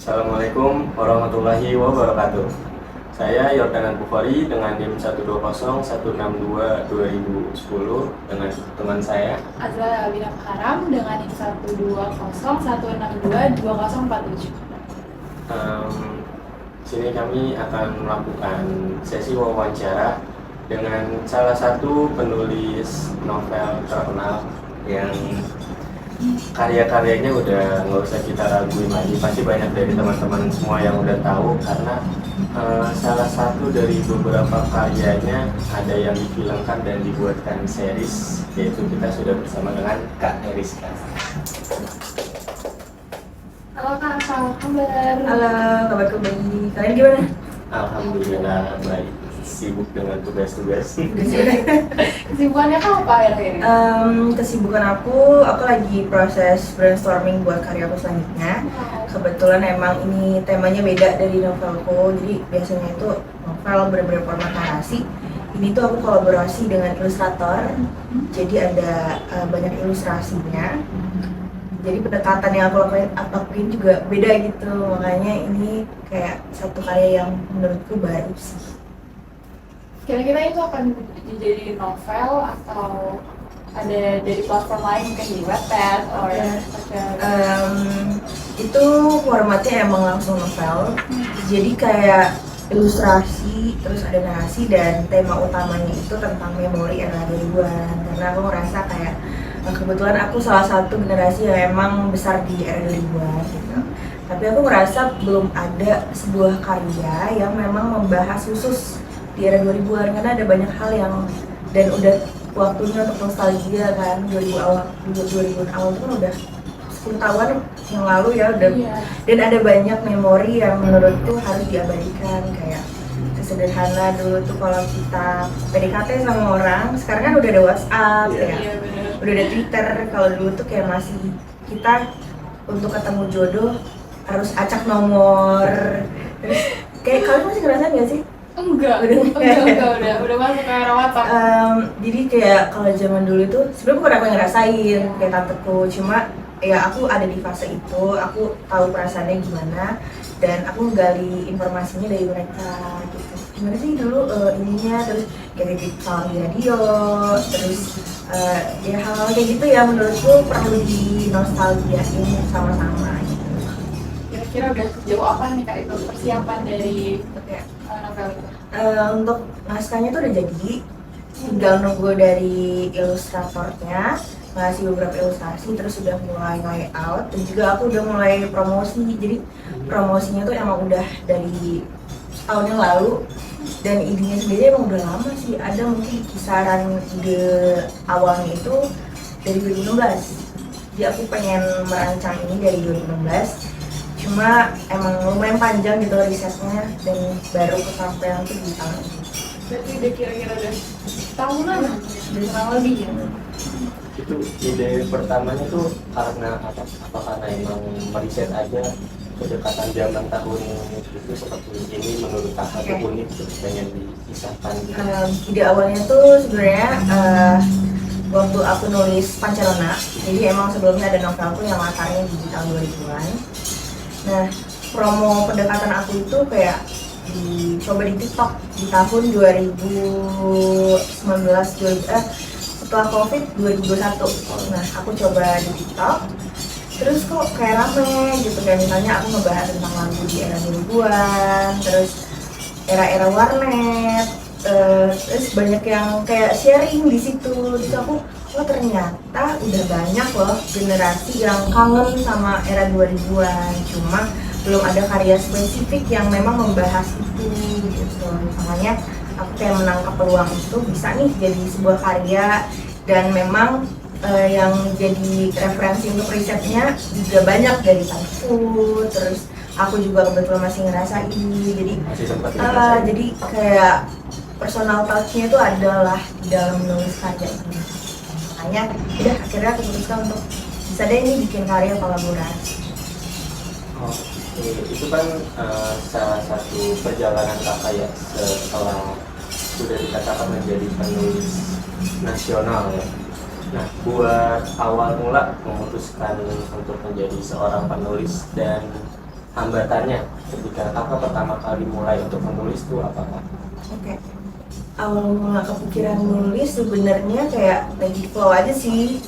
Assalamualaikum warahmatullahi wabarakatuh. Saya Yordanan Bukhari dengan NIM 12016222010 dengan teman saya Azra Abinah Haram dengan NIM 12016622047. Sini kami akan melakukan sesi wawancara dengan salah satu penulis novel terkenal yang karya-karyanya udah nggak usah kita raguin lagi, pasti banyak dari teman-teman semua yang udah tahu karena salah satu dari beberapa karyanya ada yang difilmkan dan dibuatkan series, yaitu kita sudah bersama dengan Kak Eriska. Halo Kak, apa kabar? Halo, kabarku baik. Kalian gimana? Alhamdulillah baik, sibuk dengan tugas-tugas. Kesibukannya Kak apa akhir-akhir ini? Kesibukan aku lagi proses brainstorming buat karya aku selanjutnya. Kebetulan emang ini temanya beda dari novelku, jadi biasanya itu novel bener-bener format narasi. Ini tuh aku kolaborasi dengan ilustrator, jadi ada banyak ilustrasinya. Jadi pendekatan yang aku lakuin juga beda gitu, makanya ini kayak satu karya yang menurutku baru sih. Kira-kira itu akan dijadiin novel atau ada dari platform lain mungkin di Wattpad atau Itu formatnya emang langsung novel, jadi kayak ilustrasi, terus ada narasi dan tema utamanya itu tentang memori era 2000-an. Karena aku ngerasa kayak kebetulan aku salah satu generasi yang emang besar di era 2000-an gitu. Tapi aku ngerasa belum ada sebuah karya yang memang membahas khusus di era 2000-an, karena ada banyak hal yang dan udah waktunya untuk nostalgia kan. 2000-an awal itu kan udah 10 tahun yang lalu ya udah. Iya. Dan ada banyak memori yang menurutku harus diabadikan, kayak sesederhana dulu tuh kalau kita PDKT sama orang, sekarang kan udah ada WhatsApp ya. Iya benar. Udah ada Twitter. Kalau dulu tuh kayak masih kita untuk ketemu jodoh harus acak nomor. Terus kayak kalian masih ngerasain gak sih? Enggak, udah masuk ke era WhatsApp. Jadi kayak kalau zaman dulu tuh sebenarnya bukan aku yang ngerasain kayak tanteku, cuma ya aku ada di fase itu, aku tahu perasaannya gimana dan aku gali informasinya dari mereka gitu. Gimana sih dulu ininya, terus kayak titip salam di radio, terus ya hal-hal kayak gitu ya menurutku perlu di nostalgiain sama-sama gitu. Kira-kira udah sejauh apa nih Kak itu persiapan dari Kayak novel itu? untuk naskahnya tuh udah jadi, tinggal nunggu dari ilustratornya ngasih beberapa ilustrasi, terus udah mulai layout dan juga aku udah mulai promosi. Jadi promosinya tuh emang udah dari tahun yang lalu dan idenya sendiri emang udah lama sih, ada mungkin kisaran ide awalnya itu dari 2016. Jadi aku pengen merancang ini dari 2016, cuma emang lumayan panjang gitu risetnya dan baru kesampaian tuh di tahun ini. Berarti udah kira-kira udah tahunan, kurang lebih ya. Itu ide pertamanya tuh karena apa? Apa karena emang meriset aja kedekatan zaman tahun itu seperti ini menurut kakak tuh unik, terus pengen dipisahkan gitu. Ide awalnya tuh sebenarnya waktu aku nulis Pancarona, jadi emang sebelumnya ada novelku yang latarnya di tahun 2000-an. Nah, promo pendekatan aku itu kayak dicoba di TikTok di tahun 2019, setelah COVID 2021. Nah, aku coba di TikTok, terus kok kayak rame gitu, kayak misalnya aku ngebahas tentang lagu di era 2000-an, terus era-era warnet, terus banyak yang kayak sharing di situ. Terus aku, oh ternyata udah banyak loh generasi yang kangen sama era 2000-an, cuma belum ada karya spesifik yang memang membahas itu gitu. Makanya aku kayak menangkap peluang itu bisa nih jadi sebuah karya, dan memang yang jadi referensi untuk risetnya juga banyak dari tanteku, terus aku juga kebetulan masih ngerasain, jadi Masih sempat ngerasain. jadi kayak personal touch-nya itu adalah di dalam menulis karya ini. Makanya udah akhirnya aku putuskan untuk bisa deh ini bikin karya kolaborasi. Itu kan salah satu perjalanan kakak ya setelah sudah dikatakan menjadi penulis nasional ya. Nah, buat awal mula memutuskan untuk menjadi seorang penulis dan hambatannya ketika kakak pertama kali mulai untuk menulis itu apa kak? Oke. Awal mula kepikiran nulis sebenarnya kayak lagi flow aja sih.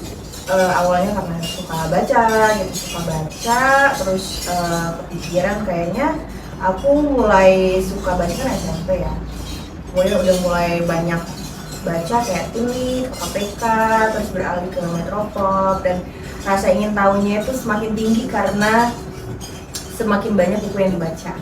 Awalnya karena suka baca gitu, terus kepikiran kayaknya aku mulai suka baca kan SMP ya. Kemudian udah mulai banyak baca kayak Tulit, KPK, terus beralih ke Metropop, dan rasa ingin tahunya itu semakin tinggi karena semakin banyak buku yang dibaca.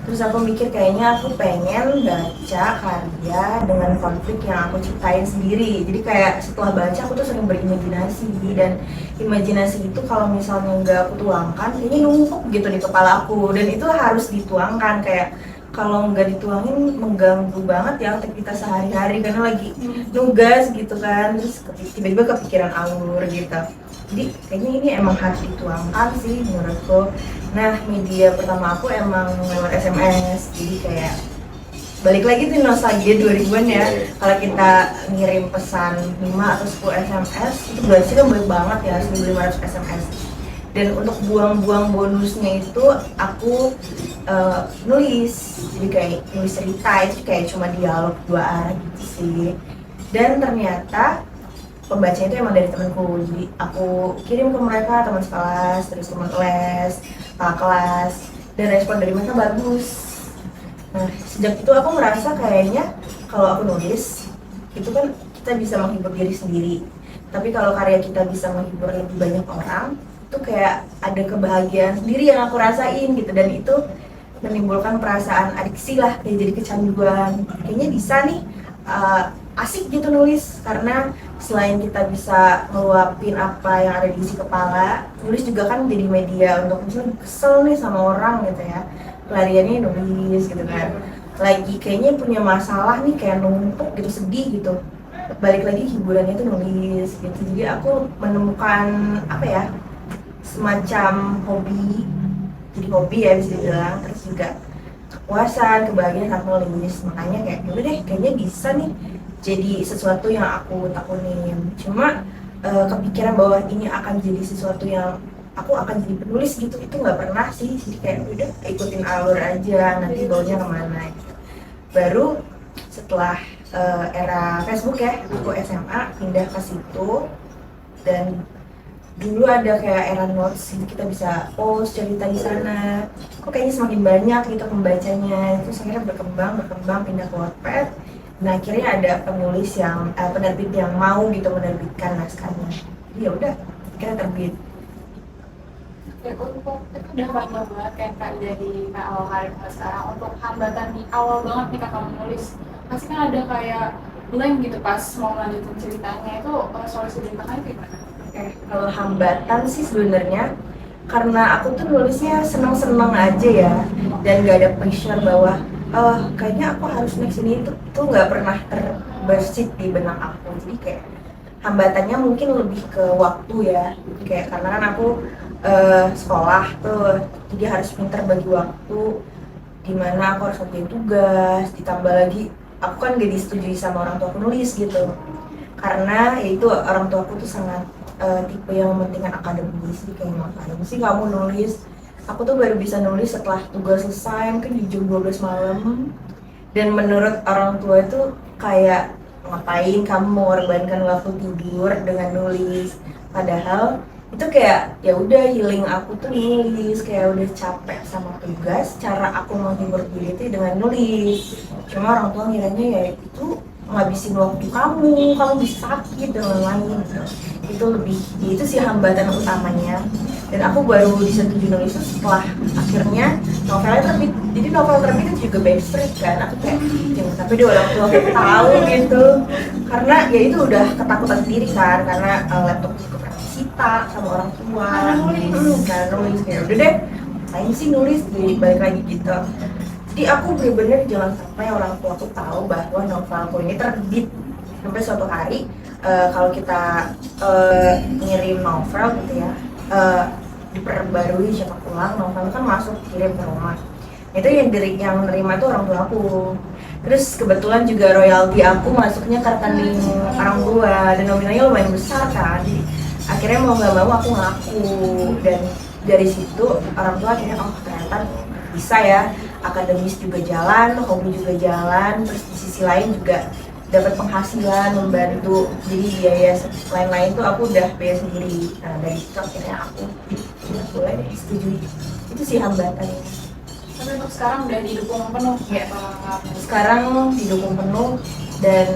Terus aku mikir kayaknya aku pengen baca karya dengan konflik yang aku ciptain sendiri. Jadi kayak setelah baca aku tuh sering berimajinasi, dan imajinasi itu kalau misalnya nggak aku tuangkan kayaknya numpuk gitu di kepala aku, dan itu harus dituangkan. Kayak kalau nggak dituangin mengganggu banget ya aktivitas sehari-hari karena lagi nugas gitu kan, terus tiba-tiba kepikiran alur gitu. Jadi kayaknya ini emang harus dituangkan sih menurutku. Nah, media pertama aku emang lewat SMS, jadi kayak balik lagi tuh nostalgia 2000-an ya. Kalau kita ngirim pesan 5 atau 10 SMS itu berarti kan banyak banget ya, 1500 SMS. Dan untuk buang-buang bonusnya itu aku nulis, jadi kayak nulis cerita, itu kayak cuma dialog 2 arah gitu sih. Dan ternyata pembacanya itu emang dari temanku, jadi aku kirim ke mereka, teman sekelas, terus teman les, kakak kelas, dan respon dari mereka bagus. Nah, sejak itu aku merasa kayaknya kalau aku nulis itu kan kita bisa menghibur diri sendiri, tapi kalau karya kita bisa menghibur lebih banyak orang, itu kayak ada kebahagiaan sendiri yang aku rasain gitu, dan itu menimbulkan perasaan adiksi lah, kayak jadi kecanduan. Kayaknya bisa nih, asik gitu nulis, karena selain kita bisa ngeluapin apa yang ada di isi kepala, nulis juga kan jadi media untuk misalnya kesel nih sama orang gitu ya, pelariannya nulis gitu kan. Lagi kayaknya punya masalah nih, kayak numpuk gitu, sedih gitu, balik lagi hiburannya itu nulis gitu. Jadi aku menemukan apa ya, semacam hobi, jadi hobi ya bisa dibilang, terus juga kepuasan, kebahagiaan saat nulis. Makanya kayak yaudah deh, kayaknya bisa nih jadi sesuatu yang aku takunin. Cuma kepikiran bahwa ini akan jadi sesuatu yang aku akan jadi penulis gitu, itu nggak pernah sih. Jadi kayak udah ikutin alur aja, nanti baunya kemana gitu. Baru setelah era Facebook ya, aku SMA pindah ke situ, dan dulu ada kayak era notes, jadi kita bisa post cerita di sana. Kok kayaknya semakin banyak gitu pembacanya, itu akhirnya berkembang pindah ke Wattpad. Nah, akhirnya ada penulis yang penerbit yang mau gitu menerbitkan naskahnya. Jadi ya udah, akhirnya terbit. Ya, untuk itu udah panjang banget kan kak, dari awal karir ke sekarang. Untuk hambatan di awal banget nih kakak menulis, pasti kan ada kayak blank gitu pas mau melanjutin ceritanya, itu solusi dari kakak gimana? Kalau hambatan sih sebenarnya karena aku tuh nulisnya seneng-seneng aja ya, dan gak ada pressure bahwa kayaknya aku harus next ini, itu tuh nggak pernah terbersit di benak aku. Jadi kayak hambatannya mungkin lebih ke waktu ya, kayak karena kan aku sekolah tuh, jadi harus pinter bagi waktu, dimana aku harus ngerjain tugas, ditambah lagi aku kan gak disetujui sama orang tua penulis gitu, karena ya itu orang tua aku tuh sangat tipe yang mementingkan akademis. Jadi kayak akademis sih kamu nulis, aku tuh baru bisa nulis setelah tugas selesai mungkin di jam 12 malam. Dan menurut orang tua itu kayak ngapain kamu mengorbankan waktu tidur dengan nulis, padahal itu kayak ya udah healing aku tuh nulis, kayak udah capek sama tugas, cara aku menghibur diri itu dengan nulis. Cuma orang tua ngiranya ya itu ngabisin waktu kamu bisa sakit dan lain-lain gitu. Itu lebih, ya itu sih hambatan utamanya. Dan aku baru disetujui nulis itu setelah akhirnya novelnya terbit. Jadi novel terbit itu juga backstreet kan, aku kayak jangan sampai dia orang tua aku tahu gitu, karena ya itu udah ketakutan sendiri kan, karena laptop juga pernah disita sama orang tua. Karena nulis kayak udah deh, lain sih nulis, jadi balik lagi gitu. Jadi aku bener-bener jangan sampai orang tua aku tahu bahwa novelku ini terbit. Sampai suatu hari kalau kita ngirim novel gitu ya, diperbarui cetak ulang, novel kan masuk kirim ke rumah. Itu yang nerima itu orang tua aku. Terus kebetulan juga royalti aku masuknya ke rekening orang tua, dan nominalnya lumayan besar kan. Jadi akhirnya mau nggak mau aku ngaku, dan dari situ orang tua akhirnya ternyata ternyata bisa ya, akademis juga jalan, hobi juga jalan, terus di sisi lain juga dapat penghasilan, membantu. Jadi biaya lain-lain tuh aku udah biaya sendiri. Nah dari situ akhirnya aku boleh deh setujui. Itu sih hambatannya. Tapi untuk sekarang udah didukung penuh Iya. apa? Sekarang didukung penuh, dan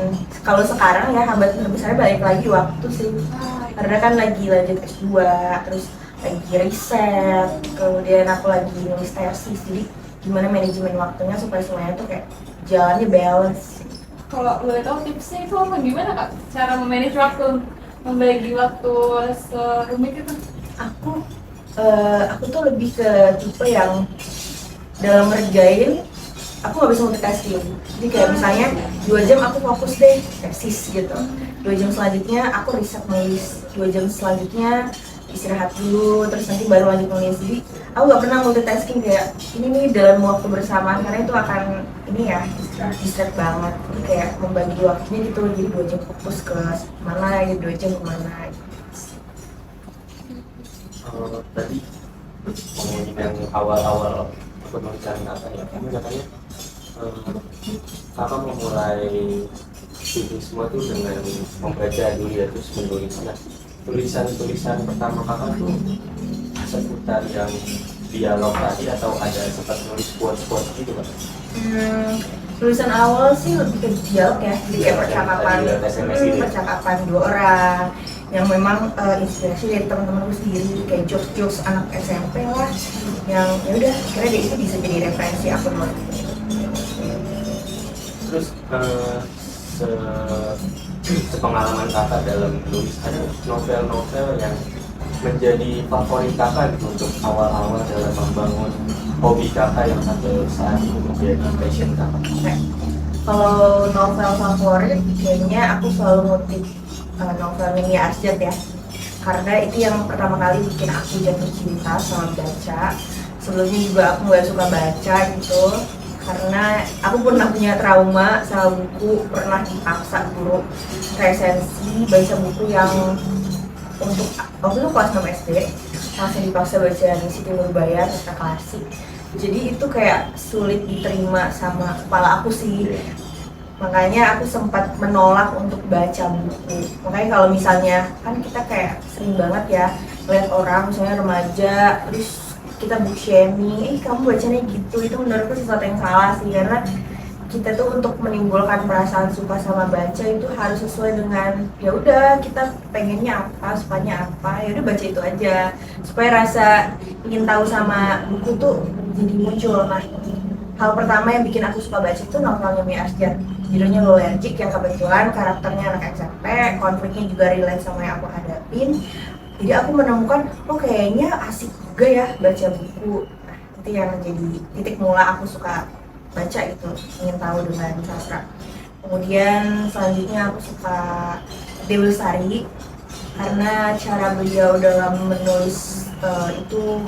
kalau sekarang ya hambatan terbesar balik lagi waktu sih. Karena kan lagi lanjut S2, terus lagi riset, kemudian aku lagi nulis tesis. Jadi gimana manajemen waktunya supaya semuanya tuh kayak jalannya balance. Kalau boleh tahu tipsnya itu apa, gimana Kak? Cara memanage waktu, membagi waktu serumit itu? Aku tuh lebih ke tipe yang dalam ngerjain aku nggak bisa multitasking. Jadi kayak misalnya 2 jam aku fokus deh tesis gitu, 2 jam selanjutnya aku riset nulis, 2 jam selanjutnya istirahat dulu, terus nanti baru lanjut nulis. Jadi aku nggak pernah multitasking kayak ini nih dalam waktu bersamaan, karena itu akan ini ya distract banget. Jadi kayak membagi waktunya gitu, jadi 2 jam fokus ke mana, gitu 2 jam kemana. Tadi ngomongin yang awal-awal penulisan kakak ya, kamu katanya kakak memulai ini semua tuh dengan membaca dulu ya, terus menulis. Nah, tulisan pertama kakak tuh seputar yang dialog tadi atau ada sempat nulis quotes gitu kan? Tulisan awal sih lebih ke dialog ya, jadi kayak percakapan 2 orang yang memang inspirasi dari teman-temanku sendiri, kayak jokes-jokes anak SMP lah, yang ya udah kira itu bisa jadi referensi aku nulis. Terus sepengalaman kakak dalam menulis, ada novel-novel yang menjadi favorit kakak gitu untuk awal-awal dalam membangun hobi kakak yang sampai saat ini menjadi passion kakak? Kalau novel favorit, kayaknya aku selalu ngutip novel Mimi Arsjad ya, karena itu yang pertama kali bikin aku jatuh cinta sama baca. Sebelumnya juga aku nggak suka baca gitu, karena aku pernah punya trauma sama buku, pernah dipaksa guru resensi baca buku yang untuk waktu itu kelas 6 SD, langsung dipaksa baca Siti Nurbaya, naskah klasik. Jadi itu kayak sulit diterima sama kepala aku sih. Makanya aku sempat menolak untuk baca buku. Makanya kalau misalnya, kan kita kayak sering banget ya lihat orang misalnya remaja, terus kita book shaming, kamu bacanya gitu, itu menurutku sesuatu yang salah sih. Karena kita tuh untuk menimbulkan perasaan suka sama baca itu harus sesuai dengan, ya udah kita pengennya apa, sukanya apa, ya udah baca itu aja, supaya rasa ingin tahu sama buku tuh jadi muncul. Nah, hal pertama yang bikin aku suka baca itu novelnya Mimi Arsjad, judulnya Lolergic, yang kebetulan karakternya anak SMP, konfliknya juga relate sama yang aku hadapin. Jadi aku menemukan, oh kayaknya asik juga ya baca buku. Nah, itu yang jadi titik mula aku suka baca itu, ingin tahu dengan sastra. Kemudian selanjutnya aku suka Dewi Lestari, karena cara beliau dalam menulis itu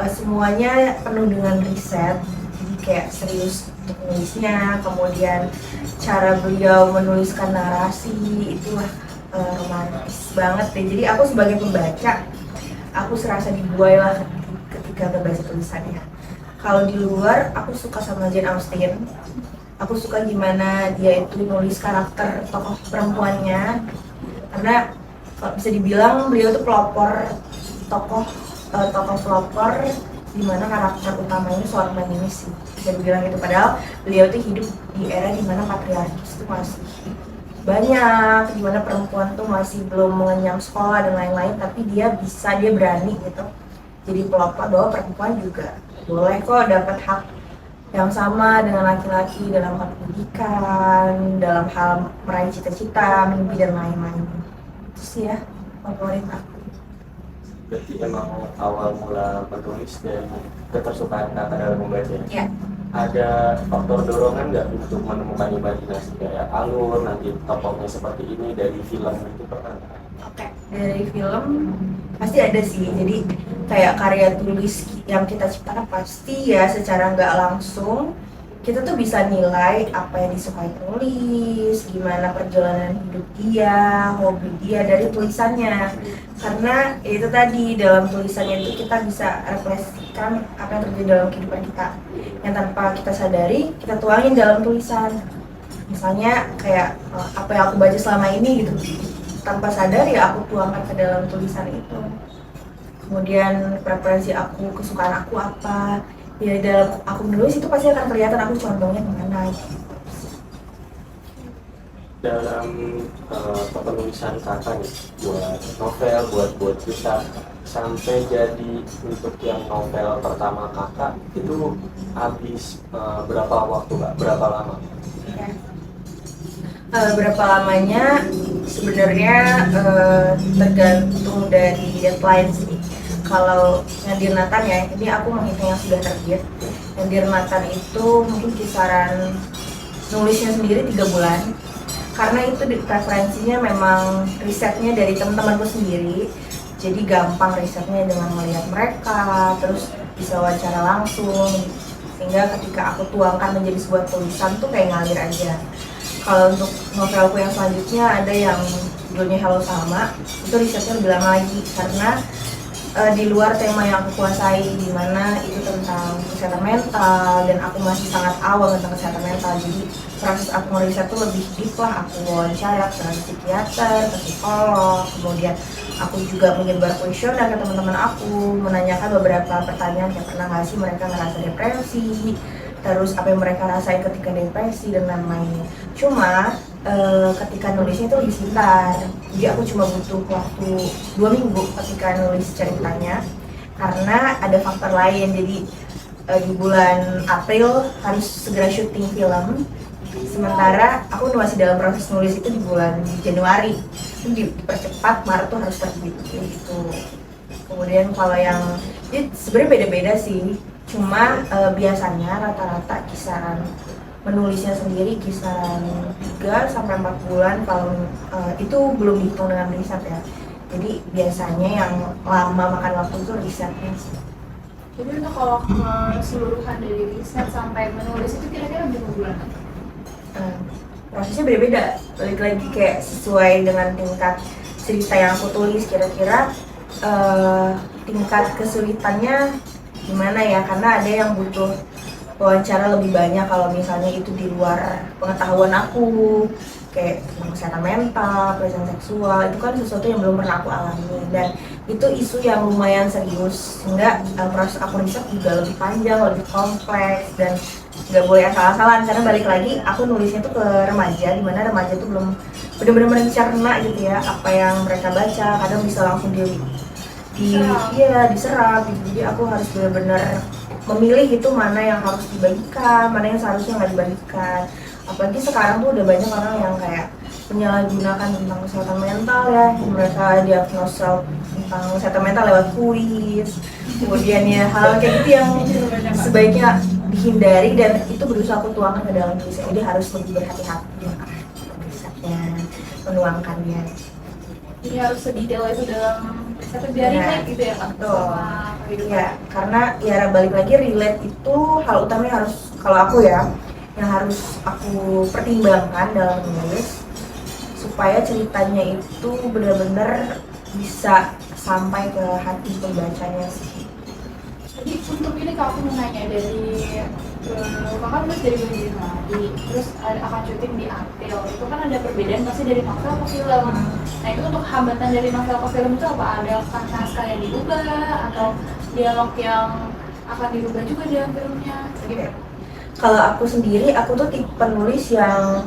semuanya penuh dengan riset, jadi kayak serius untuk menulisnya. Kemudian cara beliau menuliskan narasi itu romantis banget deh. Jadi aku sebagai pembaca, aku serasa dibuai lah ketika membaca tulisannya. Kalau di luar, aku suka sama Jane Austen. Aku suka gimana dia itu nulis karakter tokoh perempuannya, karena bisa dibilang beliau tuh pelopor tokoh pelopor di mana karakter utamanya seorang feminis sih, bisa dibilang gitu. Padahal beliau tuh hidup di era di mana patriarkis itu masih banyak, di mana perempuan tuh masih belum mengenyam sekolah dan lain-lain, tapi dia berani gitu jadi pelopor bahwa perempuan juga boleh kok dapat hak yang sama dengan laki-laki dalam hal pendidikan, dalam hal meraih cita-cita, mimpi dan lain-lain. Itu sih ya favorit aku. Berarti emang awal mula menulis dari ketersukaan kakak dalam membaca? Ya. Ada faktor dorongan nggak untuk menemukan imajinasi kayak alur nanti tokohnya seperti ini dari film itu pernah? Oke, dari film pasti ada sih. Jadi kayak karya tulis yang kita ciptakan pasti ya secara nggak langsung kita tuh bisa nilai apa yang disukai penulis, gimana perjalanan hidup dia, hobi dia dari tulisannya. Karena ya itu tadi, dalam tulisannya itu kita bisa refleksikan apa yang terjadi dalam kehidupan kita, yang tanpa kita sadari kita tuangin dalam tulisan. Misalnya kayak apa yang aku baca selama ini gitu, tanpa sadar ya aku tuangkan ke dalam tulisan itu. Kemudian preferensi aku, kesukaan aku apa, ya dalam aku menulis itu pasti akan kelihatan aku condongnya kemana. Dalam kepenulisan kakak nih, buat novel, buat cerita, sampai jadi untuk yang novel pertama kakak itu habis berapa waktu Kak? Berapa lama? Ya. Berapa lamanya sebenarnya tergantung dari deadline sih. Kalau Nadir Nathan ya, ini aku menghitung yang sudah terbit. Nadir Nathan itu mungkin kisaran nulisnya sendiri 3 bulan. Karena itu preferensinya memang risetnya dari teman-temanku sendiri. Jadi gampang risetnya dengan melihat mereka, terus bisa wawancara langsung. Sehingga ketika aku tuangkan menjadi sebuah tulisan tuh kayak ngalir aja. Kalau untuk novelku yang selanjutnya ada yang judulnya Halo Salma, itu risetnya lebih lama lagi karena di luar tema yang aku kuasai, di mana itu tentang kesehatan mental dan aku masih sangat awal tentang kesehatan mental. Jadi proses aku ngeriset tuh lebih deep lah, aku wawancara ke psikiater, ke psikolog, kemudian aku juga menyebar kuesioner ke teman-teman aku, menanyakan beberapa pertanyaan kayak pernah nggak sih mereka ngerasa depresi, terus apa yang mereka rasain ketika depresi dan lain-lain. Cuma ketika nulisnya itu lebih sebentar, jadi aku cuma butuh waktu 2 minggu ketika nulis ceritanya karena ada faktor lain. Jadi di bulan April harus segera syuting film, sementara aku masih dalam proses nulis itu di bulan Januari, itu dipercepat, Maret tuh harus terbit gitu. Kemudian kalau yang sebenarnya beda-beda sih, cuma biasanya rata-rata kisaran menulisnya sendiri kisaran 3-4 bulan kalau itu belum dihitung dengan riset ya. Jadi biasanya yang lama makan waktu itu risetnya. Jadi untuk kalau keseluruhan dari riset sampai menulis itu kira-kira berapa bulan? Prosesnya beda-beda, balik lagi kayak sesuai dengan tingkat cerita yang aku tulis, kira-kira tingkat kesulitannya gimana ya, karena ada yang butuh wawancara lebih banyak kalau misalnya itu di luar pengetahuan aku, kayak tentang kesehatan mental, pelecehan seksual, itu kan sesuatu yang belum pernah aku alami dan itu isu yang lumayan serius, sehingga proses aku riset juga lebih panjang, lebih kompleks dan nggak boleh asal-asalan karena balik lagi aku nulisnya tuh ke remaja, dimana remaja tuh belum benar-benar mencerna gitu ya apa yang mereka baca, kadang bisa langsung diserap gitu. Jadi aku harus benar-benar memilih itu mana yang harus dibagikan, mana yang seharusnya nggak dibagikan. Apalagi sekarang tuh udah banyak orang yang kayak menyalahgunakan tentang kesehatan mental ya, mereka diagnosa tentang kesehatan mental lewat kuis, kemudian ya hal kayak gitu yang sebaiknya dihindari dan itu berusaha aku tuangkan ke dalam tulisan. Jadi harus lebih berhati-hati dengan risetnya, menuangkannya. Jadi harus sedetail itu dalam riset biar relate gitu ya Kak? Ya, karena ya balik lagi relate itu hal utamanya harus, kalau aku ya, yang harus aku pertimbangkan dalam menulis supaya ceritanya itu benar-benar bisa sampai ke hati pembacanya sih. Jadi untuk ini Kak, aku mau nanya dari Kakak nulis dari bulan Januari, terus akan syuting di April, itu kan ada perbedaan pasti dari novel ke film. Nah itu untuk hambatan dari novel ke film itu apa? Ada naskah yang diubah atau dialog yang akan dirubah juga dalam filmnya? Gitu. Kalau aku sendiri, aku tuh tipe penulis yang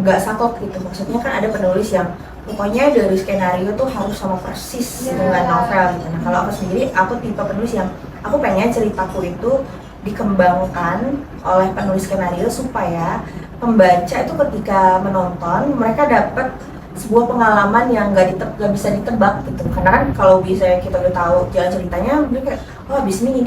nggak saklek gitu. Maksudnya kan ada penulis yang pokoknya dari skenario tuh harus sama persis dengan novel gitu. Nah kalau aku sendiri, aku tipe penulis yang aku pengen ceritaku itu dikembangkan oleh penulis skenario supaya pembaca itu ketika menonton mereka dapat sebuah pengalaman yang nggak bisa ditebak gitu. Karena kan kalau bisa kita udah tahu jalan ceritanya, mereka oh abis ini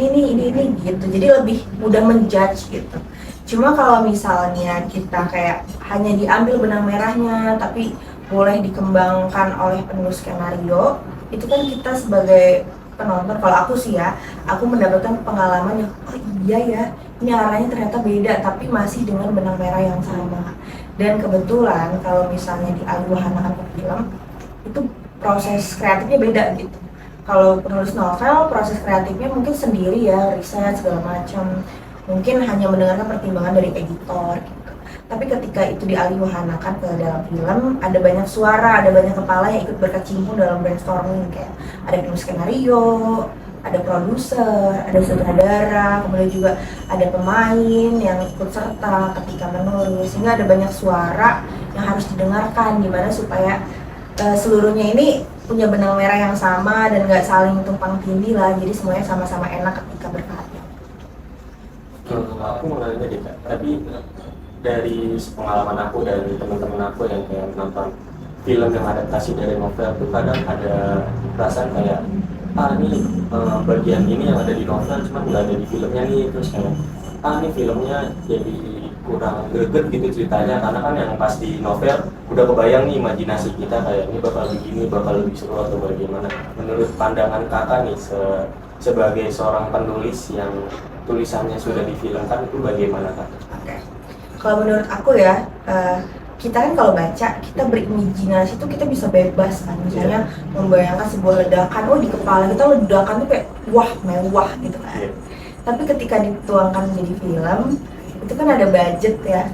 gitu. Jadi lebih mudah menjudge gitu. Cuma kalau misalnya kita kayak hanya diambil benang merahnya tapi boleh dikembangkan oleh penulis skenario, itu kan kita sebagai penonton, kalau aku sih ya, aku mendapatkan pengalaman yang oh iya ya, ini arahnya ternyata beda tapi masih dengan benang merah yang sama. Dan kebetulan kalau misalnya dialihwahanakan ke film itu proses kreatifnya beda gitu. Kalau penulis novel proses kreatifnya mungkin sendiri ya, riset segala macam, mungkin hanya mendengarkan pertimbangan dari editor gitu. Tapi ketika itu dialihwahanakan ke dalam film, ada banyak suara, ada banyak kepala yang ikut berkecimpung dalam brainstorming, kayak ada penulis skenario, ada produser, ada sutradara, kemudian juga ada pemain yang ikut serta ketika menulis, sehingga ada banyak suara yang harus didengarkan gimana supaya seluruhnya ini punya benang merah yang sama dan nggak saling tumpang tindih lah, jadi semuanya sama-sama enak ketika berkarya. Aku mau nanya deh Kak, tapi dari pengalaman aku dan teman-teman aku yang kayak nonton film yang adaptasi dari novel tuh kadang ada perasaan kayak ini bagian ini yang ada di novel cuma nggak ada di filmnya nih, terus kayak ini filmnya jadi kurang greget gitu ceritanya, karena kan yang pas di novel udah kebayang nih imajinasi kita kayak ini bakal begini, bakal lebih seru atau bagaimana. Menurut pandangan kakak nih sebagai seorang penulis yang tulisannya sudah difilmkan itu bagaimana Kak? Oke. Kalau menurut aku ya, kita kan kalau baca, kita berimajinasi tuh kita bisa bebas kan. Misalnya membayangkan sebuah ledakan, oh di kepala kita ledakan tuh kayak wah mewah gitu kan. Tapi ketika dituangkan menjadi film, itu kan ada budget ya.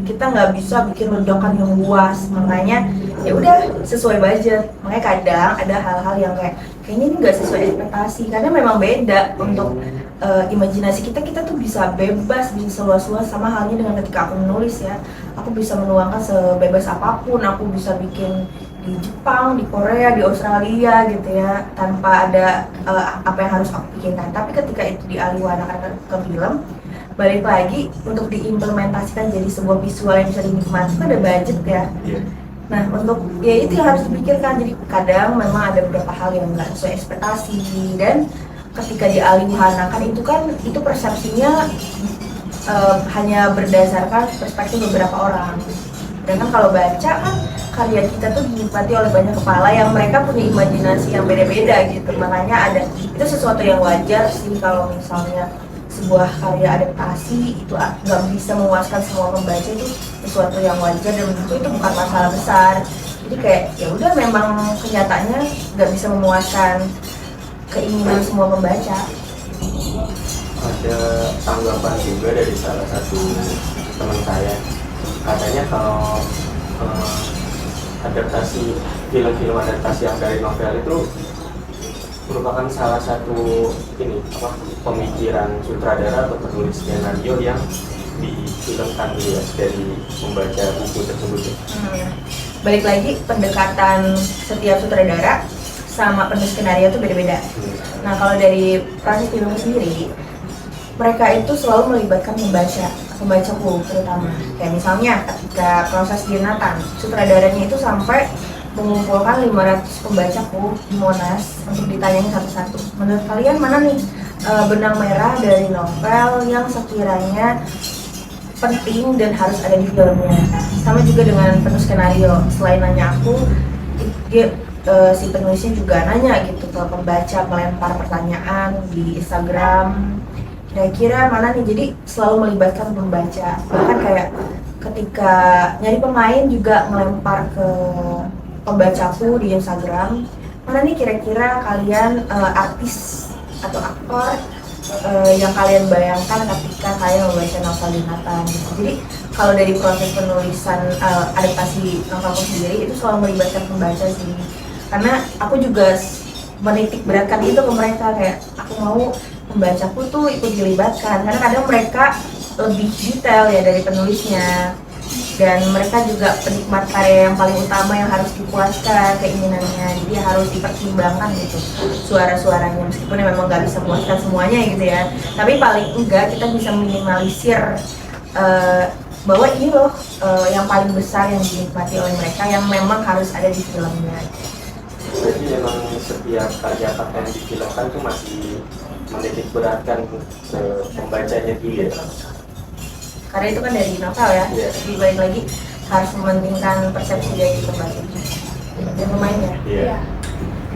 Kita nggak bisa bikin ledakan yang luas, makanya ya udah sesuai budget. Makanya kadang ada hal-hal yang kayaknya ini nggak sesuai ekspektasi, karena memang beda untuk imajinasi kita tuh bisa bebas, bisa seluas-luas, sama halnya dengan ketika aku menulis ya. Aku bisa menuangkan sebebas apapun, aku bisa bikin di Jepang, di Korea, di Australia gitu ya, tanpa ada apa yang harus aku pikirkan. Tapi ketika itu dialihwahanakan ke film, balik lagi untuk diimplementasikan jadi sebuah visual yang bisa dinikmati, ada budget ya. Nah, untuk ya itu yang harus dipikirkan. Jadi kadang memang ada beberapa hal yang nggak sesuai ekspektasi, dan ketika dialihwahanakan itu kan itu persepsinya hanya berdasarkan perspektif beberapa orang. Dan kan kalau baca kan karya kita tuh dinikmati oleh banyak kepala yang mereka punya imajinasi yang beda-beda gitu. Makanya ada itu sesuatu yang wajar sih kalau misalnya sebuah karya adaptasi itu nggak bisa memuaskan semua pembaca, itu sesuatu yang wajar dan menurutku itu bukan masalah besar. Jadi kayak ya udah, memang kenyataannya nggak bisa memuaskan keinginan semua pembaca. Ada tanggapan juga dari salah satu teman saya, katanya kalau adaptasi film-film adaptasi yang dari novel itu merupakan salah satu pemikiran sutradara atau penulis skenario yang difilmkan dari membaca buku tersebut. Balik lagi, pendekatan setiap sutradara sama penulis skenario itu beda-beda. Nah, kalau dari proses film sendiri, mereka itu selalu melibatkan pembaca buku terutama. Kayak misalnya ketika proses Jonathan, sutradaranya itu sampai mengumpulkan 500 pembacaku di Monas untuk ditanyain satu-satu. Menurut kalian mana nih benang merah dari novel yang sekiranya penting dan harus ada di filmnya? Sama juga dengan penulis skenario. Selain nanya aku, si penulisnya juga nanya gitu ke pembaca, melempar pertanyaan di Instagram. Kira-kira mana nih? Jadi selalu melibatkan pembaca. Bahkan kayak ketika nyari pemain juga melempar ke pembacaku di Instagram, mana nih kira-kira kalian artis atau aktor yang kalian bayangkan ketika kalian membaca novel Jonathan gitu. Jadi kalau dari proses penulisan adaptasi novelku sendiri itu selalu melibatkan pembaca sih, karena aku juga menitik beratkan itu ke mereka, kayak aku mau pembacaku tuh ikut dilibatkan, karena kadang mereka lebih detail ya dari penulisnya, dan mereka juga penikmat karya yang paling utama yang harus dipuaskan keinginannya, jadi harus dipertimbangkan gitu suara-suaranya, meskipun memang nggak bisa memuaskan semuanya gitu ya, tapi paling enggak kita bisa minimalisir bahwa ini loh yang paling besar yang dinikmati oleh mereka yang memang harus ada di filmnya. Jadi memang setiap karya yang difilmkan tuh masih menitik beratkan ke pembacanya dulu ya. Karena itu kan dari novel ya, jadi balik lagi harus mementingkan persepsi dari pembaca dan pemainnya.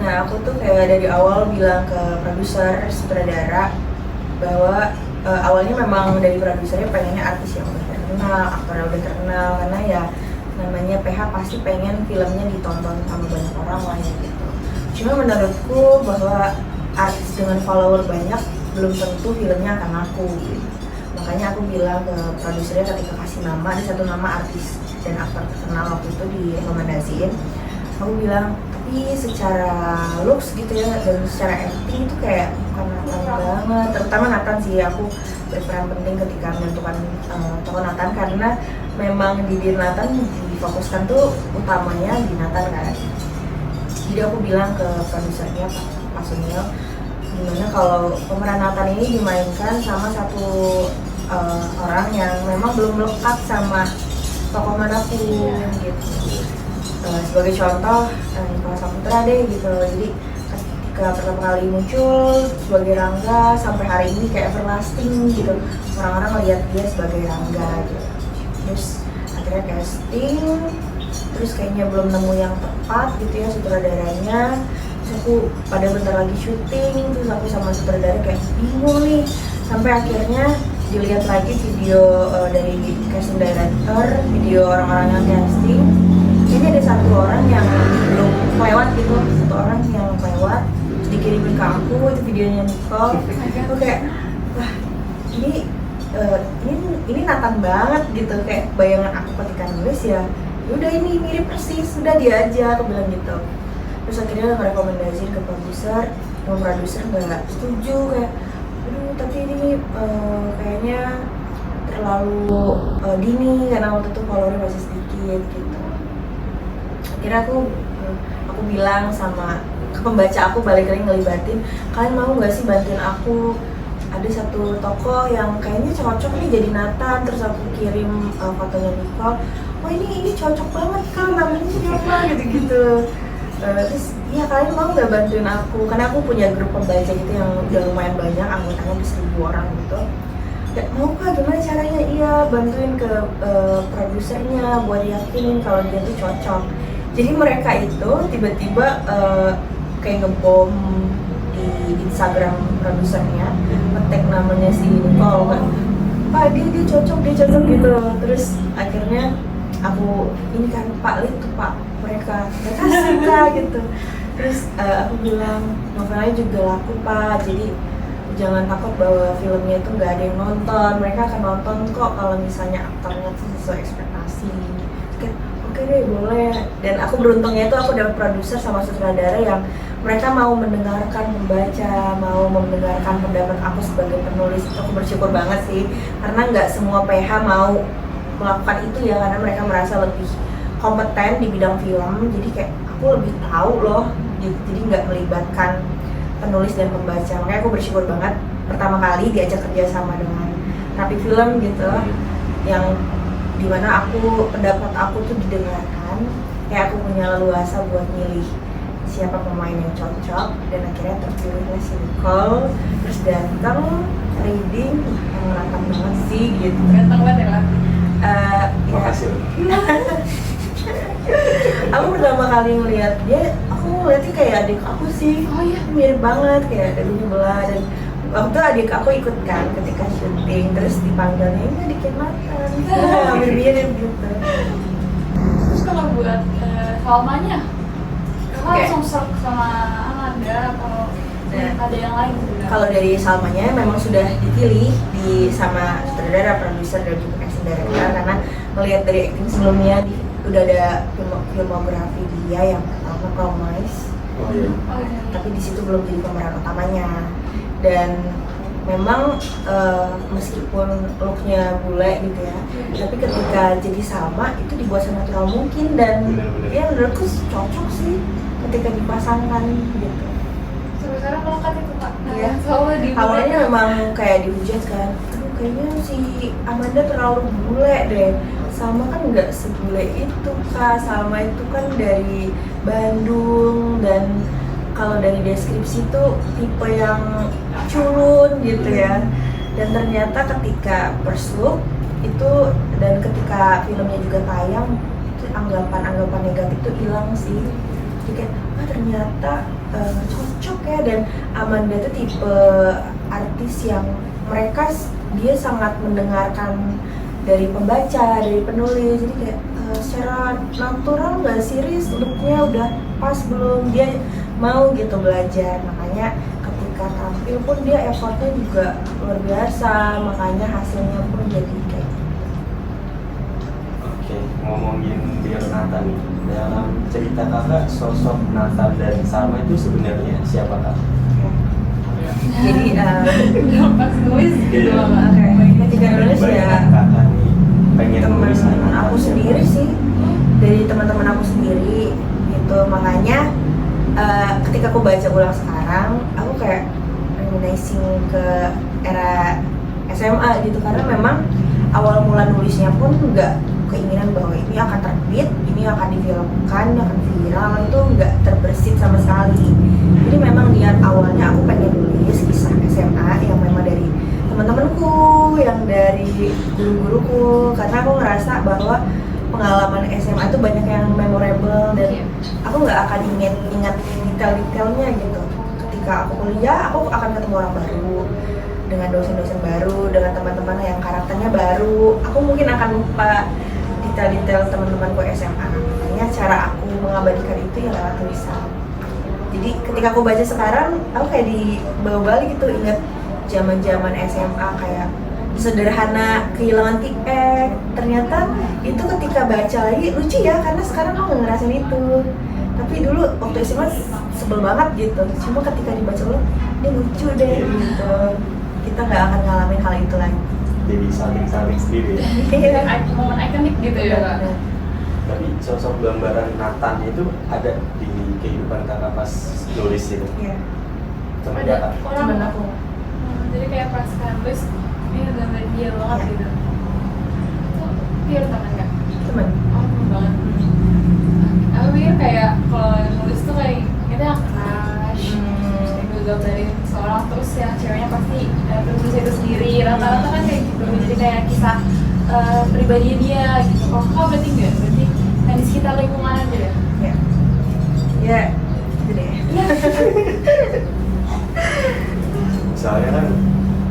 Nah, aku tuh kayak dari awal bilang ke produser, sutradara bahwa awalnya memang dari produsernya pengennya artis yang udah terkenal, aktor yang udah terkenal, karena ya namanya PH pasti pengen filmnya ditonton sama banyak orang lah ya gitu. Cuma menurutku bahwa artis dengan follower banyak belum tentu filmnya akan laku gitu. Makanya aku bilang ke produsernya ketika kasih nama, ada satu nama artis dan aktor terkenal waktu itu direkomendasiin. Aku bilang, tapi secara looks gitu ya dan secara acting itu kayak bukan Nathan banget. Terutama Nathan sih, aku berperan penting ketika menentukan tokoh Nathan karena memang di diri Nathan difokuskan tuh utamanya di Nathan kan. Jadi aku bilang ke produsernya Pak Sunil, gimana kalau pemeran Nathan ini dimainkan sama satu orang yang memang belum lekat sama tokoh manapun gitu. Sebagai contoh, Nicholas Saputra deh gitu. Jadi ketika pertama kali muncul sebagai Rangga sampai hari ini kayak everlasting gitu. Orang-orang lihat dia sebagai Rangga gitu. Terus akhirnya casting, terus kayaknya belum nemu yang tepat gitu ya sutradaranya. Terus aku pada bentar lagi syuting, terus aku sama sutradara kayak bingung nih. Sampai akhirnya dilihat lagi video dari casting director, video orang-orang yang casting. Ini ada satu orang yang belum lewat gitu, satu orang yang lewat dikirimin ke aku, itu videonya Nicole. Aku kayak, wah ini Nathan banget gitu, kayak bayangan aku ketika nulis ya udah ini mirip persis, sudah dia aja, aku bilang gitu. Terus akhirnya ngerekomendasiin ke produser, yang produser nggak setuju, kayak aduh tapi ini kayaknya terlalu dini karena waktu itu followernya masih sedikit gitu. Akhirnya aku bilang sama ke pembaca aku, balik lagi ngelibatin, kalian mau nggak sih bantuin aku, ada satu tokoh yang kayaknya cocok nih jadi Nathan. Terus aku kirim fotonya Nicole, oh ini cocok banget kan, namanya siapa gitu-gitu. Terus ya kalian mau nggak bantuin aku, karena aku punya grup pembaca gitu yang udah lumayan banyak, anggotanya udah 1.000 orang gitu. Gak mau kak, gimana caranya? Iya, bantuin ke produsernya buat yakinin kalau dia tuh cocok. Jadi mereka itu tiba-tiba kayak ngebom di Instagram produsernya, nge-tag namanya si Nicole kan, Pak dia cocok gitu. Terus akhirnya aku ini kan Pak lihat tuh Pak, mereka suka gitu. Terus aku bilang novelnya juga laku Pak, jadi jangan takut bahwa filmnya itu nggak ada yang nonton, mereka akan nonton kok kalau misalnya aktornya tuh sesuai ekspektasi. Oke deh boleh. Dan aku beruntungnya itu aku dapat produser sama sutradara yang mereka mau mendengarkan pembaca, mau mendengarkan pendapat aku sebagai penulis. Itu aku bersyukur banget sih, karena nggak semua PH mau melakukan itu ya, karena mereka merasa lebih kompeten di bidang film. Jadi kayak aku lebih tahu loh, jadi nggak melibatkan penulis dan pembaca. Makanya aku bersyukur banget pertama kali diajak kerja sama dengan Rapi Film gitu, yang dimana pendapat aku tuh didengarkan, kayak aku punya leluasa buat milih siapa pemain yang cocok, dan akhirnya terpilihlah si Nicole. Terus datang reading, mengenakan banget sih gitu. Ganteng banget ya lah. Makasih. Aku pertama kali ngeliat dia, aku ngeliatnya kayak adik aku sih. Oh iya, Mirip banget, kayak dagunya belah. Dan waktu adik aku ikut kan ketika syuting, terus dipanggilnya ini adiknya Nathan, mirip gitu. terus kalau buat Salmanya, kakak Oke. langsung serk sama Amanda atau ada yang lain juga? Kalau dari Salmanya memang sudah dipilih sama sutradara, produser, dan juga casting director, karena melihat dari acting sebelumnya udah ada filmografi dia yang pertama Promise. Oh iya. Oh iya. Tapi di situ belum jadi pemeran utamanya. Dan memang meskipun looknya bule gitu ya, tapi ketika jadi Salma itu dibuat senatural mungkin, dan Bener-bener. ya menurutku cocok sih ketika dipasangkan gitu. Sebenarnya melekat itu Kak. Iya. Soalnya di Awalnya memang kayak dihujat kan, aduh kayaknya si Amanda terlalu bule deh. Salma kan nggak sebule itu Kak, Salma itu kan dari Bandung, dan kalau dari deskripsi tuh tipe yang culun gitu ya. Dan ternyata ketika first look itu, dan ketika filmnya juga tayang, itu anggapan negatif tuh hilang sih. Jadi kayak, ternyata cocok ya. Dan Amanda tuh tipe artis yang dia sangat mendengarkan dari pembaca, dari penulis, jadi kayak secara natural nggak sih Riz, looknya udah pas belum, dia mau gitu belajar, makanya ketika tampil pun dia effortnya juga luar biasa, makanya hasilnya pun jadi kayak Oke, ngomongin biar Nathan nih, dalam cerita kakak sosok Nathan dan Salma itu sebenarnya siapa kak? jadi pas nulis gitu Iya. loh. ketika nulis ya Bayangkan kakak nih pengen teman nulis anak aku siapa? sendiri sih, dari teman-teman aku sendiri gitu, makanya ketika aku baca ulang sekarang aku kayak reminiscing ke era SMA gitu, karena memang awal mula nulisnya pun nggak keinginan bahwa ini akan terbit, ini akan difilmkan, ini akan viral, itu nggak terbersit sama sekali. Jadi memang niat awalnya aku pengen nulis kisah SMA yang memang dari teman-temanku, yang dari guru-guruku, karena aku ngerasa bahwa pengalaman SMA itu banyak yang memorable dan aku nggak akan ingat detail-detailnya gitu. Ketika aku kuliah, aku akan ketemu orang baru, dengan dosen-dosen baru, dengan teman-teman yang karakternya baru. Aku mungkin akan lupa detail-detail teman-temanku SMA. Makanya cara aku mengabadikan itu ya lewat tulisan. Jadi ketika aku baca sekarang, aku kayak dibawa balik gitu, ingat zaman-zaman SMA kayak sederhana, kehilangan tipe. Ternyata itu ketika baca lagi lucu ya, karena sekarang aku nggak ngerasain itu. Tapi dulu waktu SMA sebel banget gitu. Cuma ketika dibaca ulang, ini lucu deh gitu. Kita nggak akan ngalamin hal itu lagi. Jadi saling sendiri ya. Kayak momen ikonik gitu ya kak. Tapi sosok gambaran Nathan itu ada di kehidupan kakak pas nulis itu. Iya. Teman Ada kakak. orang Temen aku. jadi kayak pas kan nulis ini gambar dia banget Iya. gitu. Itu pure teman kak. Temen. Oh temen banget. Aku pikir kayak kalau nulis tuh kayak kita yang crush, terus gue gambarin seorang, terus yang ceweknya pasti penulis itu sendiri. Rata-rata kan kayak gitu. Jadi kayak kisah pribadi dia gitu. Kalau kau berarti enggak? Berarti yang di sekitar lingkungan aja ya? Ya. Ya, gitu deh. Soalnya kan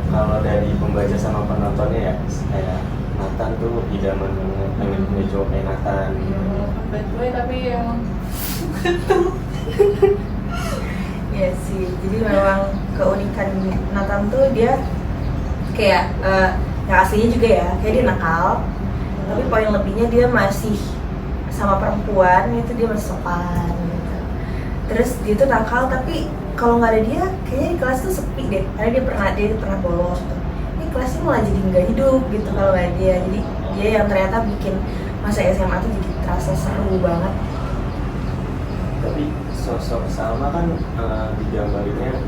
kalau dari pembaca sama penontonnya ya kayak Nathan tuh idaman banget, pengen punya cowok kayak Nathan. Bad boy tapi emang Iya sih, jadi memang keunikan Nathan tuh dia kayak yang aslinya juga ya, kayak dia nakal, tapi poin lebihnya dia masih sama perempuan itu dia masih sopan gitu. Terus dia tuh nakal, tapi kalau nggak ada dia kayaknya di kelas tuh sepi deh, karena dia pernah bolos tuh. Ini kelasnya malah jadi nggak hidup gitu kalau nggak dia. Jadi dia yang ternyata bikin masa SMA tuh jadi terasa seru banget. Tapi sosok Salma kan digambarnya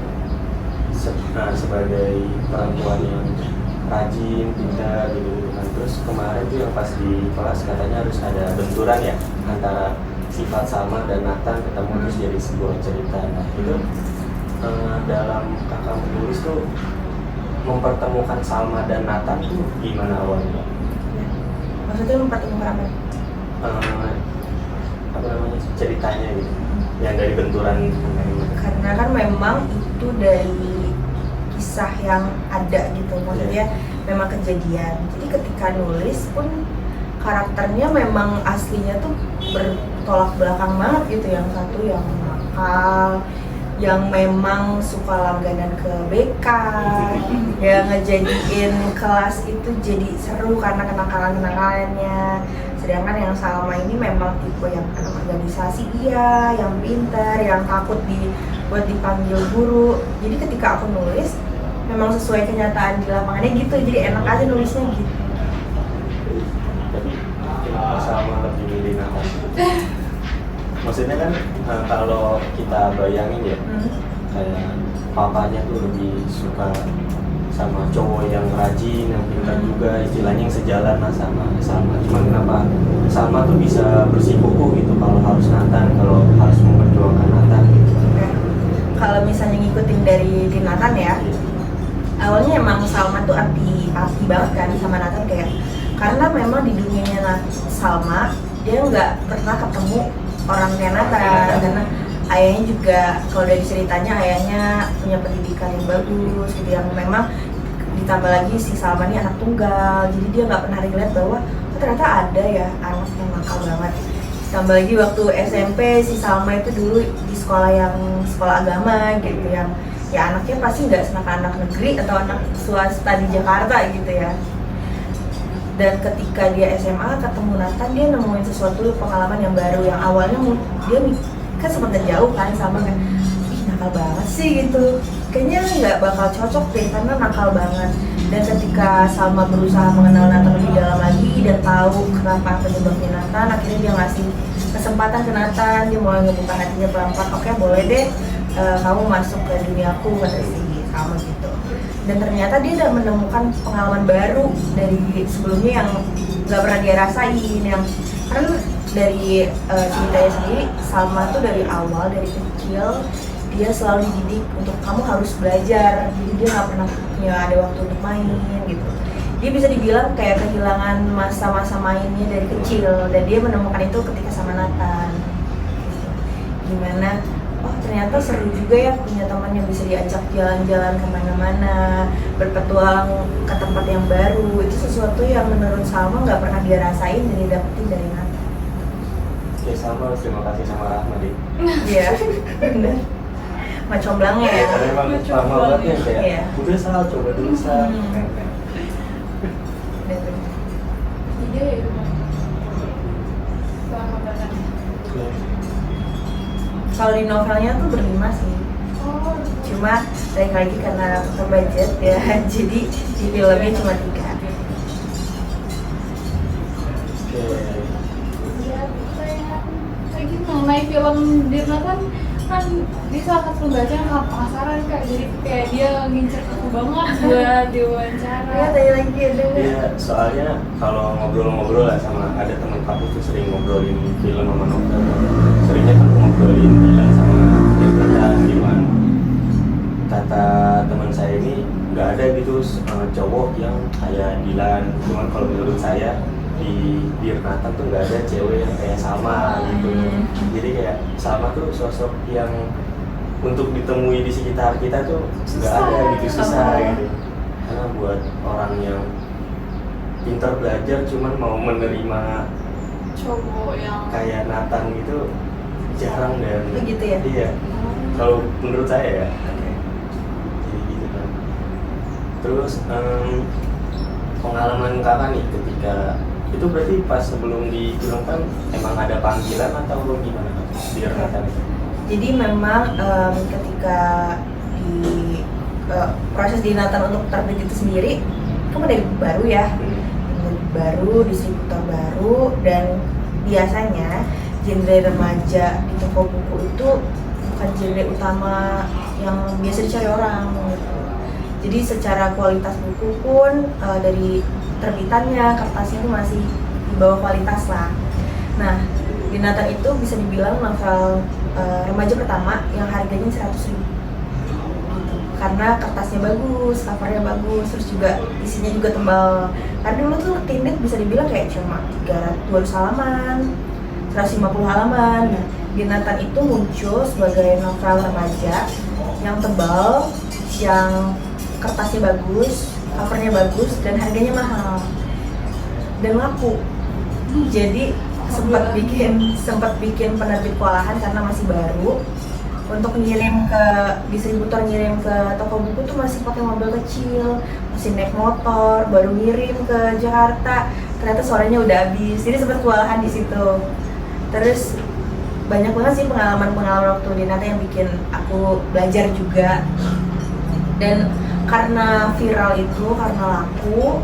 sebagai perempuan yang rajin, pintar gitu kan. Terus kemarin tuh yang pas di kelas katanya harus ada benturan ya antara sifat Salma dan Nathan ketemu terus jadi sebuah cerita. Nah itu dalam kakak menulis tuh mempertemukan Salma dan Nathan tuh gimana awalnya? Ya. Maksudnya mempertemukan apa? Apa namanya ceritanya gitu, yang dari benturan Karena kan memang itu dari kisah yang ada gitu, maksudnya memang kejadian. Jadi ketika nulis pun karakternya memang aslinya tuh bertolak belakang banget gitu. Yang satu yang nakal, yang memang suka langganan ke BK, yang ngejadiin kelas itu jadi seru karena kenakalan-kenakalannya. Sedangkan yang Salma ini memang tipe yang anak organisasi iya, yang pintar, yang takut buat dipanggil guru. Jadi ketika aku nulis memang sesuai kenyataan di lapangannya gitu, jadi enak aja nulisnya gitu. Tapi kenapa Salma lebih milih nakal? Maksudnya kan kalau kita bayangin ya kayak papanya tuh lebih suka sama cowok yang rajin, yang pintar juga, istilahnya yang sejalan lah sama Salma. Cuma kenapa Salma tuh bisa bersikukuh gitu kalau harus Nathan, kalau harus memperjuangkan Nathan gitu. Kalau misalnya ngikutin dari di Nathan ya, awalnya emang Salma tuh anti banget kan sama Nathan, kayak karena memang di dunianya Salma dia nggak pernah ketemu orang kayak Nathan, karena ayahnya juga kalau dari ceritanya ayahnya punya pendidikan yang bagus gitu, yang memang ditambah lagi si Salma ini anak tunggal, jadi dia nggak pernah relate bahwa oh, ternyata ada ya anak yang nakal banget. Ditambah lagi waktu SMP si Salma itu dulu di sekolah agama gitu, yang ya anaknya pasti nggak senang anak negeri atau anak swasta di Jakarta gitu ya. Dan ketika dia SMA ketemu Nathan, dia nemuin sesuatu pengalaman yang baru, yang awalnya dia kan sempat jauh kan sama kan, ih nakal banget sih gitu, kayaknya nggak bakal cocok deh karena nakal banget. Dan ketika Salma berusaha mengenal Nathan lebih dalam lagi dan tahu kenapa penyebabnya Nathan, akhirnya dia ngasih kesempatan ke Nathan, dia mulai ngebuka hatinya pelan-pelan, oke boleh deh kamu masuk ke duniaku kata si Salma gitu. Dan ternyata dia udah menemukan pengalaman baru dari sebelumnya yang nggak pernah dia rasain, yang karena dari ceritanya sendiri Salma tuh dari awal, dari kecil dia selalu dididik untuk kamu harus belajar, jadi dia nggak pernah punya ada waktu untuk main gitu. Dia bisa dibilang kayak kehilangan masa-masa mainnya dari kecil, dan dia menemukan itu ketika sama Nathan gitu. Gimana oh ternyata seru juga ya punya teman yang bisa diajak jalan-jalan kemana-mana, berpetualang ke tempat yang baru. Itu sesuatu yang menurut Salma nggak pernah dia rasain dan didapetin dari Nathan. Ya Salma, terima kasih sama Rahma deh. Iya, bener. Macomblangnya ya. Karena emang lama banget ya kayak, Iya. udah Sal, coba dulu Sal. Bener. Iya ya selama banget. Kalau di novelnya tuh berlima sih. Oh, Cuma lagi karena faktor budget ya, jadi di filmnya cuma 3. Oke. iya kayak gitu mengenai film Dirna kan di salah satu pembacaan sangat penasaran Kak, jadi kayak dia ngincer aku banget buat diwawancara. Iya tadi lagi ada. Iya, soalnya kalau ngobrol-ngobrol lah sama ada teman kampus tuh sering ngobrolin film sama novel. Seringnya kan ngobrolin film sama cerita gimana. Kata teman saya ini nggak ada gitu cowok yang kayak Dilan. Cuman kalau menurut saya di Nathan tuh nggak ada cewek yang kayak Salma gitu. Jadi kayak Salma tuh sosok yang untuk ditemui di sekitar kita tuh nggak ada gitu, susah gitu. Karena buat orang yang pintar belajar cuman mau menerima Cowok yang kayak Nathan gitu jarang dan Begitu ya? iya kalau menurut saya ya jadi gitu kan. Terus pengalaman kakak nih ketika itu berarti pas sebelum difilmkan emang ada panggilan atau gimana biar Nathan itu? Jadi memang ketika di proses di Nathan untuk terbit itu sendiri kan dari baru ya, baru, distributor baru, dan biasanya genre remaja di toko buku itu bukan genre utama yang biasa dicari orang gitu. Jadi secara kualitas buku pun dari terbitannya, kertasnya itu masih di bawah kualitas lah. Nah, di Nathan itu bisa dibilang novel remaja pertama yang harganya 100.000 gitu. Karena kertasnya bagus, covernya bagus, terus juga isinya juga tebal. Karena dulu tuh Tindit bisa dibilang kayak cuma 300 halaman, 150 halaman. Nah, di Nathan itu muncul sebagai novel remaja yang tebal, yang kertasnya bagus, covernya bagus, dan harganya mahal dan laku. Jadi sempat bikin penerbit kewalahan karena masih baru. Untuk ngirim ke distributor, ngirim ke toko buku tuh masih pakai mobil kecil, masih naik motor, baru ngirim ke Jakarta. Ternyata sorenya udah habis, jadi sempat kewalahan di situ. Terus banyak banget sih pengalaman waktu di Nathan yang bikin aku belajar juga. Dan karena viral itu, karena laku,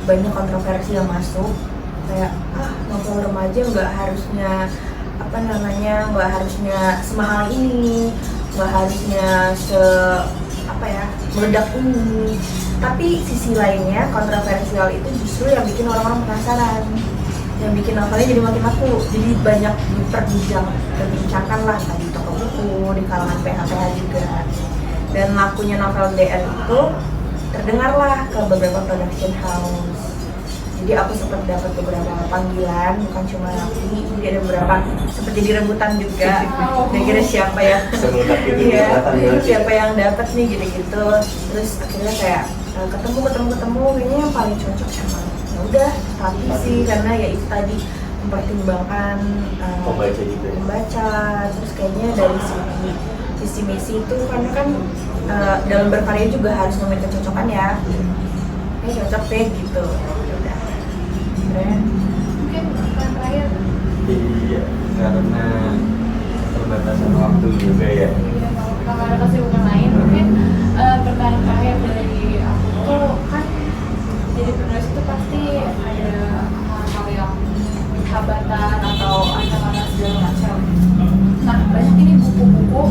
banyak kontroversi yang masuk. Kayak novel remaja nggak harusnya nggak harusnya semahal ini, nggak harusnya meledak ini. Tapi sisi lainnya kontroversial itu justru yang bikin orang-orang penasaran, yang bikin novelnya jadi makin laku. Jadi banyak diperbincangkan lah tadi toko buku, di kalangan PH-PH juga. Dan lakunya novel DN itu terdengarlah ke beberapa production house. Jadi aku sempat dapat beberapa panggilan, bukan cuma Nafi, jadi ada beberapa sempat jadi rebutan juga. Kira-kira siapa ya? Semudah itu Iya, Nathan berarti. siapa yang dapat nih gitu-gitu. Terus akhirnya kayak ketemu kayaknya yang paling cocok emang ya udah tapi sih karena ya itu tadi mempertimbangkan Pembaca gitu ya? membaca, terus kayaknya dari segi visi misi itu karena kan dalam berkarya juga harus memiliki kecocokan ya, ini cocok deh gitu. Ya udah keren. Mungkin pertanyaan terakhir. Iya, karena terbatasan waktu juga ya. Iya, kalau ada kesibukan lain mungkin pertanyaan terakhir dari aku tuh kan jadi penulis itu pasti ada hal-hal yang hambatan atau ancaman segala macam. Nah banyak ini buku-buku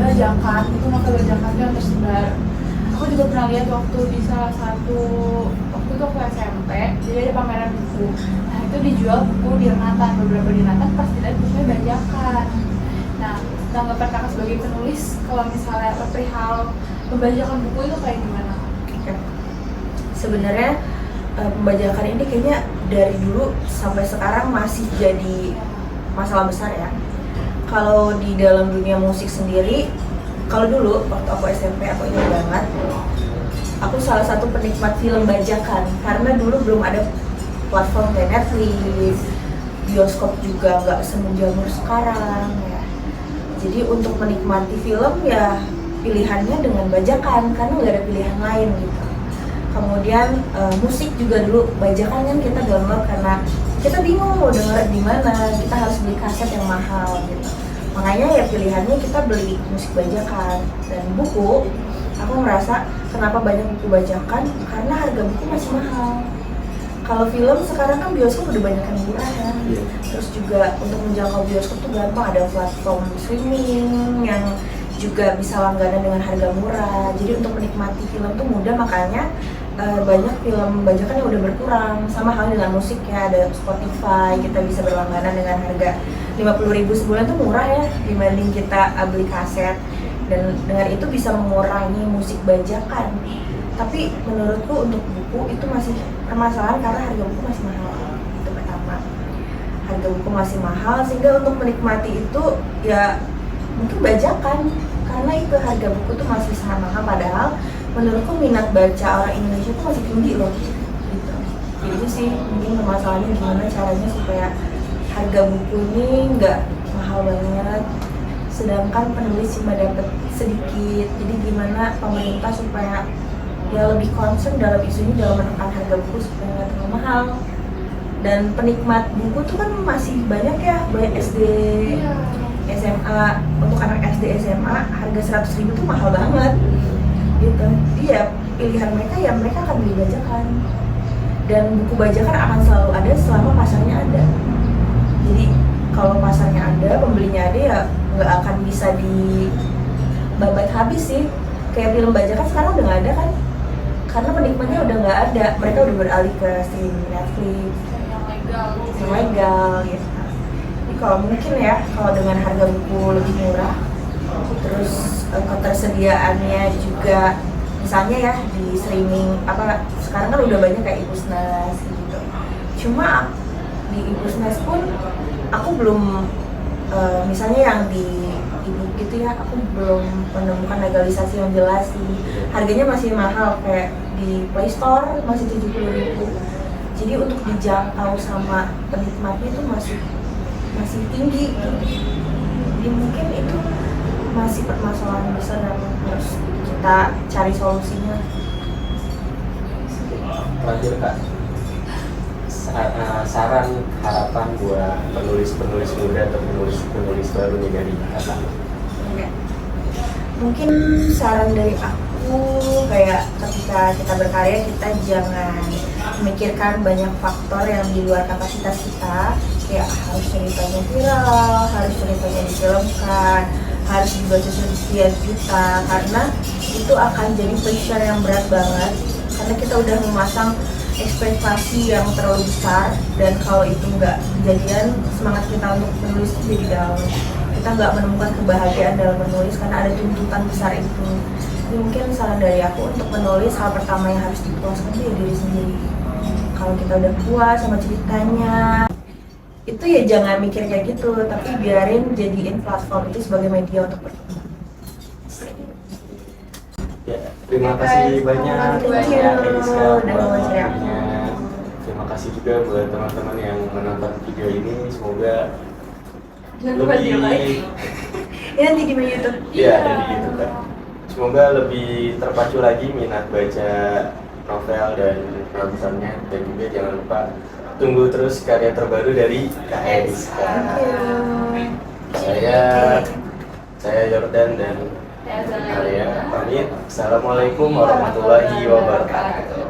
bajakan, itu novel bajakan yang tersebar. Aku juga pernah lihat waktu di salah satu waktu itu aku SMP, jadi ada pameran buku. Nah itu dijual buku di Renatan, beberapa di Renatan pas dilihat bukunya bajakan. Nah, tanggapan kakak sebagai penulis, kalau misalnya perihal pembajakan buku itu kayak gimana? Oke. Sebenarnya pembajakan ini kayaknya dari dulu sampai sekarang masih jadi masalah besar ya. Kalau di dalam dunia musik sendiri, kalau dulu waktu aku SMP aku ingat banget, aku salah satu penikmat film bajakan karena dulu belum ada platform kayak Netflix, bioskop juga nggak semenjamur sekarang ya. Jadi untuk menikmati film ya pilihannya dengan bajakan karena nggak ada pilihan lain gitu. Kemudian musik juga dulu bajakan kan kita download karena kita bingung mau denger di mana, kita harus beli kaset yang mahal gitu. Makanya ya pilihannya kita beli musik bajakan. Dan buku, aku merasa kenapa banyak buku bajakan karena harga buku masih mahal. Kalau film sekarang kan bioskop udah banyak yang murah ya. Terus juga untuk menjangkau bioskop tuh gampang, ada platform streaming yang juga bisa langganan dengan harga murah. Jadi untuk menikmati film tuh mudah, makanya banyak film bajakan yang udah berkurang. Sama halnya dengan musik ya, ada Spotify, kita bisa berlangganan dengan harga 50.000 sebulan tuh murah ya dibanding kita beli kaset. Dan dengan itu bisa mengurangi musik bajakan. Tapi menurutku untuk buku itu masih permasalahan karena harga buku masih mahal. Itu pertama, harga buku masih mahal sehingga untuk menikmati itu ya mungkin bajakan karena itu harga buku tuh masih sangat mahal, padahal menurutku minat baca orang Indonesia tuh masih tinggi loh gitu. Jadi itu sih mungkin permasalahannya gimana caranya supaya harga buku ini nggak mahal banget sedangkan penulis cuma dapat sedikit. Jadi gimana pemerintah supaya ya lebih concern dalam isu ini dalam menekan harga buku supaya nggak terlalu mahal. Dan penikmat buku tuh kan masih banyak ya, banyak SD, SMA. Untuk anak SD, SMA harga 100.000 tuh mahal banget gitu. Iya, pilihan mereka ya mereka akan beli bajakan. Dan buku bajakan akan selalu ada selama pasarnya ada. Jadi kalau pasarnya ada, pembelinya ada ya nggak akan bisa dibabat habis sih. Kayak film bajakan sekarang udah nggak ada kan? Karena penikmatnya udah nggak ada, mereka udah beralih ke streaming Netflix yang legal gitu. Jadi kalau mungkin ya, kalau dengan harga buku lebih murah, terus ketersediaannya juga misalnya ya di streaming apa sekarang kan udah banyak kayak Ibusnas gitu. Cuma di Ibusnas pun aku belum misalnya yang di ebook gitu ya, aku belum menemukan legalisasi yang jelas sih. Harganya masih mahal, kayak di Play Store masih 70.000. Jadi untuk dijangkau sama penikmatnya itu masih tinggi. Jadi mungkin itu masih permasalahan besar yang harus kita cari solusinya. Terakhir Kak, saran harapan buat penulis-penulis muda atau penulis baru nih dari Kakak. Mungkin saran dari aku kayak ketika kita berkarya kita jangan memikirkan banyak faktor yang di luar kapasitas kita, kayak harus ceritanya viral, harus ceritanya difilmkan, harus dibaca sekian juta, karena itu akan jadi pressure yang berat banget karena kita udah memasang ekspektasi yang terlalu besar, dan kalau itu nggak kejadian semangat kita untuk menulis jadi down. Kita nggak menemukan kebahagiaan dalam menulis karena ada tuntutan besar itu. Jadi mungkin saran dari aku untuk menulis, hal pertama yang harus dipuaskan itu ya diri sendiri. Kalau kita udah puas sama ceritanya, itu ya jangan mikir kayak gitu, tapi biarin jadiin platform itu sebagai media untuk berkembang. Ya, terima kasih banyak Thank you. Kak Eriska Udah buat wawancara aku. waktunya. Terima kasih juga buat teman-teman yang menonton video ini. Semoga Jangan lupa di like. lebih Ya nanti di YouTube. Iya, ada di YouTube kan. Semoga lebih terpacu lagi minat baca novel dan nontonnya, dan juga jangan lupa tunggu terus karya terbaru dari Kak Eriska. Thank you. Saya Yordan dan Ya, Alia pamit. Assalamualaikum warahmatullahi wabarakatuh.